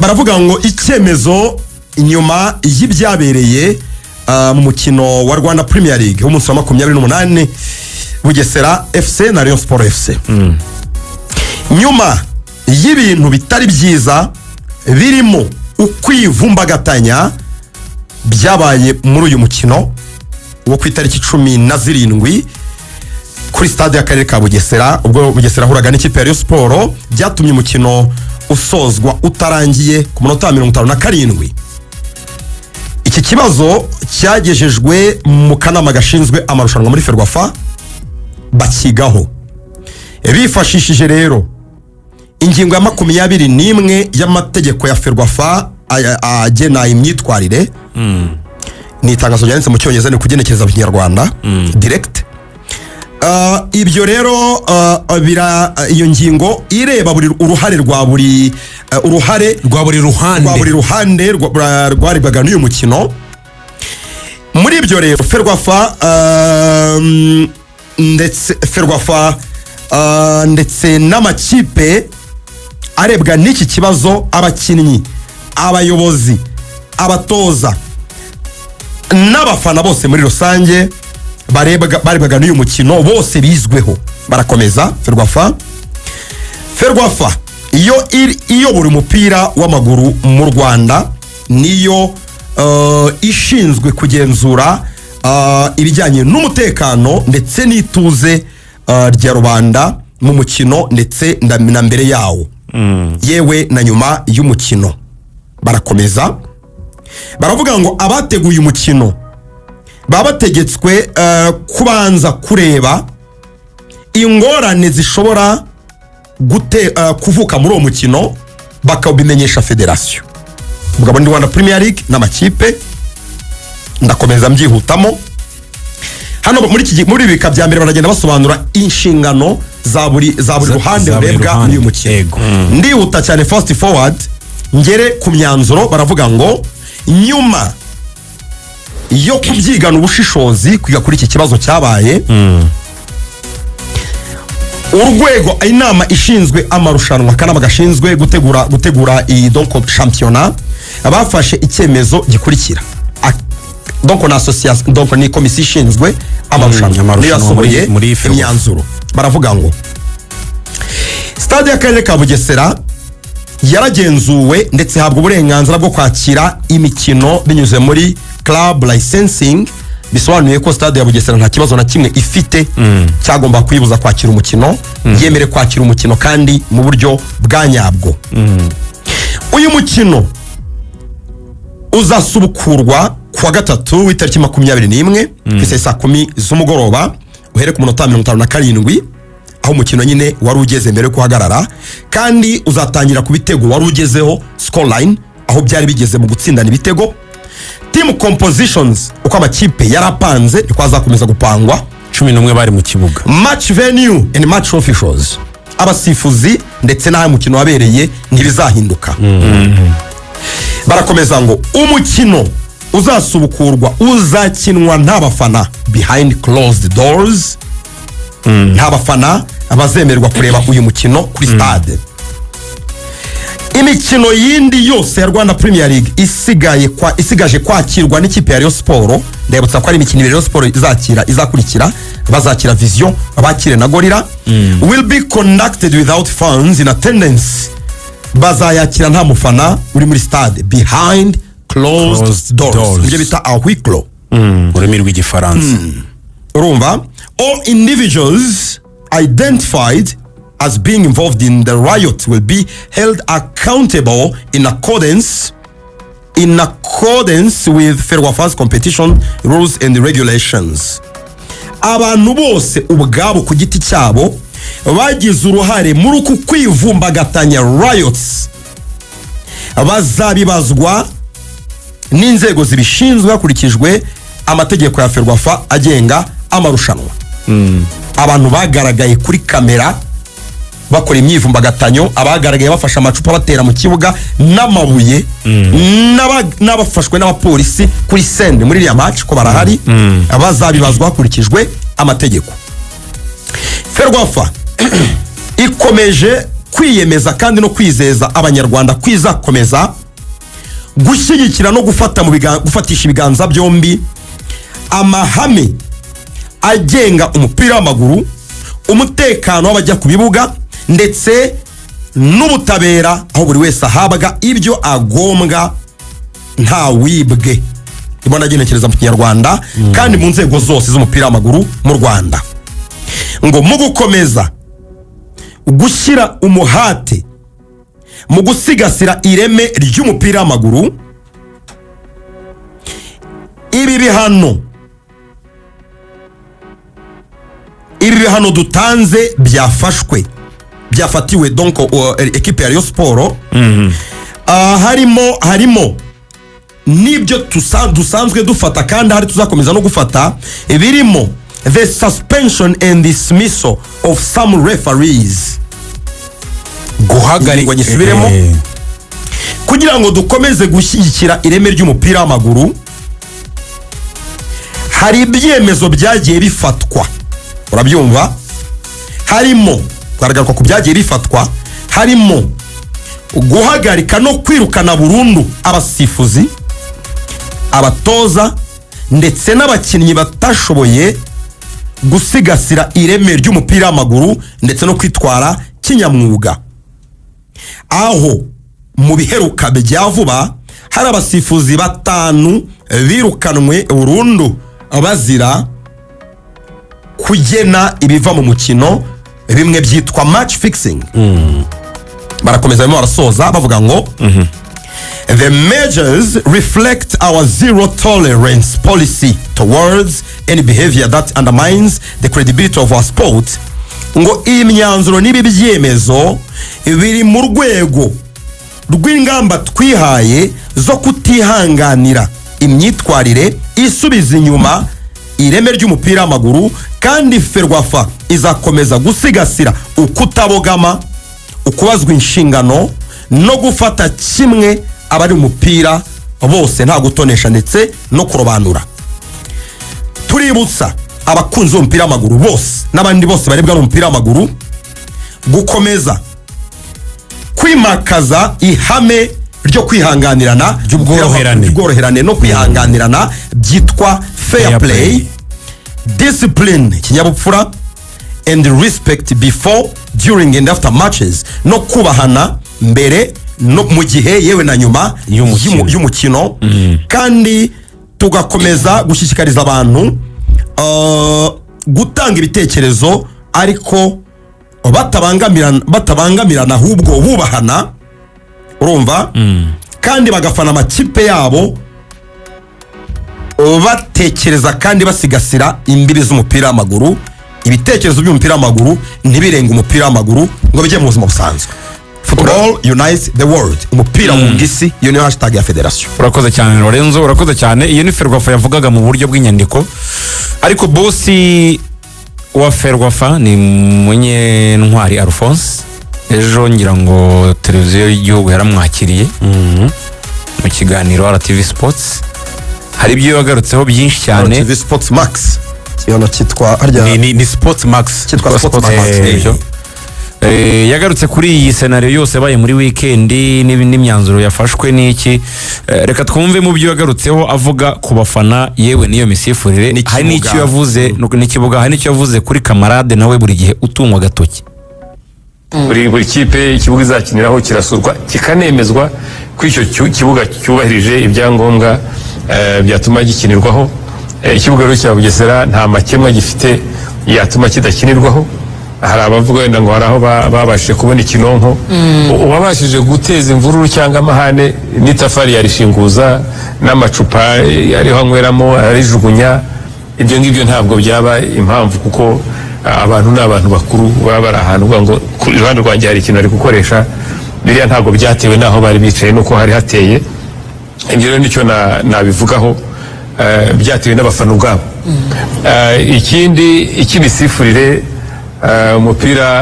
baravuga ngo icyemezo inyuma y'ibyabereye mu mukino wa Rwanda Premier League w'umunsi wa 28 Bugesera FC na Rayon Sport FC. Nyuma y'ibintu bitari byiza birimo ukwivumbagatanya byabaye muri uyu mukino wo ku itariki 17 kuri stade y'akarere ka Bugesera, ubwo Bugesera huraga n'ikipe ya Rayon Sport, byatumye umukino usozwa utarangiye ku munota 57. Iki kibazo cyagejejwe mu kanama gashinzwe amarushanwa muri Ferwafa bakigaho, bifashishije rero ingingo ya 21 y'amategeko ya Ferwafa agena imyitwarire. Ni itangazo ryanditse mu cyongereza ni kugenekereza mu Kinyarwanda direct. Ibyo rero iyo ngingo ireba buri uruhare rwa buri ruhande rwaribwaga n'uyu mukino. Muri ibyo rero Ferwafa ndetse n'amakipe arebwa n'iki kibazo, abakinnyi, abayobozi, abatoza n'abafana bose muri rusange barebwaga n'uyu mukino bose bizweho barakomeza. Ferwafa iyo buri mupira w'amaguru mu Rwanda niyo ishinzwe kugenzura ibijyanye n'umutekano ndetse n'ituze rya rubanda mu mukino ndetse na mbere yawo, yewe na nyuma y'umukino. Barakomeza baravuga ngo abateguye umukino babategetswe kubanza kureba ingorane zishobora kuvuka muri uwo mukino bakabimenyesha federasiyo. Ubwo ndi Rwanda Premier League n'amakipe ndakomeza mbyihutamo hano muri bika bya mbere baragenda basobanura inshingano za buri ruhande rurebwa n'uyu mukino. Ndihuta cyane fast forward ngere ku myanzuro. Baravuga ngo nyuma yo kubyigana ubushishozi kwiga kuri iki kibazo cyabaye, urwego inama ishinzwe amarushanwa kanama gashinzwe gutegura iyi championnat bafashe icyemezo gikurikira. Na association ni komisiyo ishinzwe amarushanwa yasohoye imyanzuro. Baravuga ngo stade y'akarere ka Bugesera yaragenzuwe ndetse habwa uburenganzira bwo kwakira imikino binyuze muri club licensing. Bisobanuye ko stade ya Bugesera nta kibazo na kimwe ifite cyagomba kuyibuza kwakira umukino, yemere kwakira umukino kandi mu buryo bwa nyabwo. Uyu mukino uzasubukurwa kuwa gatatu w'itariki 21 ku saa 10 z'umugoroba uhere ku munota 57, aho umukino nyine wari ugeze mbere kuhagarara, kandi uzatangira ku bitego wari ugezeho scoreline, aho byari bigeze mu gutsindana ibitego. Team compositions uko amakipe yarapanze niko azakomeza gupangwa. 11 bari mu kibuga. Match venue and match officials, abasifuzi ndetse n'aho umukino wabereye ntibizahinduka. Barakomeza ngo umukino uzasubukurwa uzakinwa nta bafana, behind closed doors. Nta bafana abazemerwa kureba uyu mukino kuri stade. Imikino yindi yose ya Rwanda Premier League isigaje kwakirwa n'ikipe ya Rayon Sport. Ndebutsa ko ari imikino Rayon Sport izakurikira, bazakira Vision, abakire na Gorilla, will be conducted without fans in attendance. Bazayakira nta mufana uri muri stade, behind closed doors. Ibyo bita ahwiklo ururimi rw'igifaransa. Urumva, all individuals identified as being involved in the riot will be held accountable in accordance with Ferwafa's competition rules and regulations. Abantu bose ubwabo ku giti cyabo bagize uruhare muri uku kwivumbagatanya riots bazabibazwa n'inzego zibishinzwe hakurikijwe amategeko ya Ferwafa agenga amarushanwa. Abantu bagaragaye kuri kamera bakora imyivumbagatanyo, abagaragaye bafasha amacupa batera mu kibuga n'amabuye, n'abafashwe n'abapolisi kuri scene muri iriya match ko barahari, abazabibazwa hakurikijwe amategeko. Ferwafa ikomeje kwiyemeza kandi no kwizeza abanyarwanda kwizakomeza gushyigikira no gufatisha ibiganza byombi amahame agenga umupira w'amaguru, umutekano w'abajya ku bibuga ndetse n'ubutabera, aho buri wese ahabwa ibyo agombwa nta wibwe. Ibona genekereza mu Kinyarwanda kandi mu nzego zose z'umupira w'amaguru mu Rwanda, ngo mu gukomeza gushyira umuhate mu gusigasira ireme ry'umupira w'amaguru, ibi bihano dutanze byafatiwe donc equipe ya Rayon Sport. harimo nibyo dusanzwe dufata kandi hari tuzakomeza no gufata, birimo the suspension and dismissal of some referees, guhagarikwa gisubiremo kugira ngo dukomeze gushyigikira ireme ry'umupira w'amaguru. Hari ibyemezo byagiye bifatwa, urabyumva, harimo kugaragara ku byagiye bifatwa, harimo guhagarika no kwirukana burundu abasifuzi, abatoza ndetse n'abakinnyi batashoboye gusigasira ireme ry'umupira w'amaguru ndetse no kwitwara kinyamwuga. Aho mu biheruka bya vuba hari abasifuzi 5 birukanwe burundu bazira kugena ibiva mu mukino, bimwe byitwa match fixing. Barakomeza barasoza bavuga ngo the measures reflect our zero tolerance policy towards any behavior that undermines the credibility of our sport. Ngo imyanzuro nibi byemezo biri mu rwego rw'ingamba twihaye zo kutihanganira imyitwarire isubiza inyuma ireme ry'umupira w'amaguru, kandi Ferwafa izakomeza gusigasira ukutabogama, ukubazwa inshingano no gufata kimwe abari umupira bose nta gutonesha ndetse no kurobanura. Tuributsa abakunzi b'umupira w'amaguru bose n'abandi bose barebwa n'umupira w'amaguru gukomeza kwimakaza ihame ryo kwihanganirana, by'ubworoherane no kwihanganirana byitwa fair play, discipline, kinyabupfura, and respect before, during and after matches, no kubahana mbere no mu gihe yewe na nyuma y'umukino. Kandi tugakomeza gushishikariza abantu gutanga ibitekerezo ariko batabangamirana ahubwo bubahana, urumva, kandi bagafana amakipe yabo batekereza kandi basigasira imbibi z'umupira w'amaguru. Ibitekerezo by'umupira w'amaguru ntibirenga umupira w'amaguru ngo bijye mu buzima busanzwe. Football unites the world, umupira w'ungisi, iyo niyo hashtag ya federation. Urakoze cyane Lorenzo, urakoze cyane. Iyo ni Ferwafa yavugaga mu buryo bw'inyandiko, ariko bossi wa Ferwafa ni Munyentwari Alphonse. Ejo ngira ngo televiziyo y'igihugu yaramwakiriye mu kiganiro RTV Sports. Hari ibyo yagarutseho byinshi cyane. RTV Sports Max kiyono kitwa harya ni Sports Max, kitwa Sports Max. Yagarutse kuri iyi scenario yose baye muri weekend n'imyanzuro yafashwe n'iki. Reka twumve mu byo yagarutseho avuga ku bafana yewe niyo misifurire. Hari n'icyo yavuze n'ikibuga, hari n'icyo yavuze kuri kamarade nawe buri gihe utungwa gatoki. Buri kipe ikibuga izakiniraho kirasurwa kikanemezwa ko icyo kibuga cyubahirije ibyangombwa byatuma gikinirwaho. Ikibuga rero cya Bugesera nta makemwa gifite yatuma kidakinirwaho. Hari abavuga wenda ngo hari aho babashije kubona ikinonko, uwabashije guteza imvururu cyangwa amahane n'itafari yarishinguza n'amacupa ariho anyweramo arijugunya. Ibyo ngibyo ntabwo byaba impamvu, kuko abantu n'abantu bakuru baba bari ahantu uvuga ngo ku ruhande rwanjye hari ikintu ari gukoresha. Biriya ntabwo byatewe n'aho bari bicaye nuko hari hateye. Ibyo rero nicyo nabivugaho, byatewe n'abafana ubwabo. Ikindi cy'ibisifurire umupira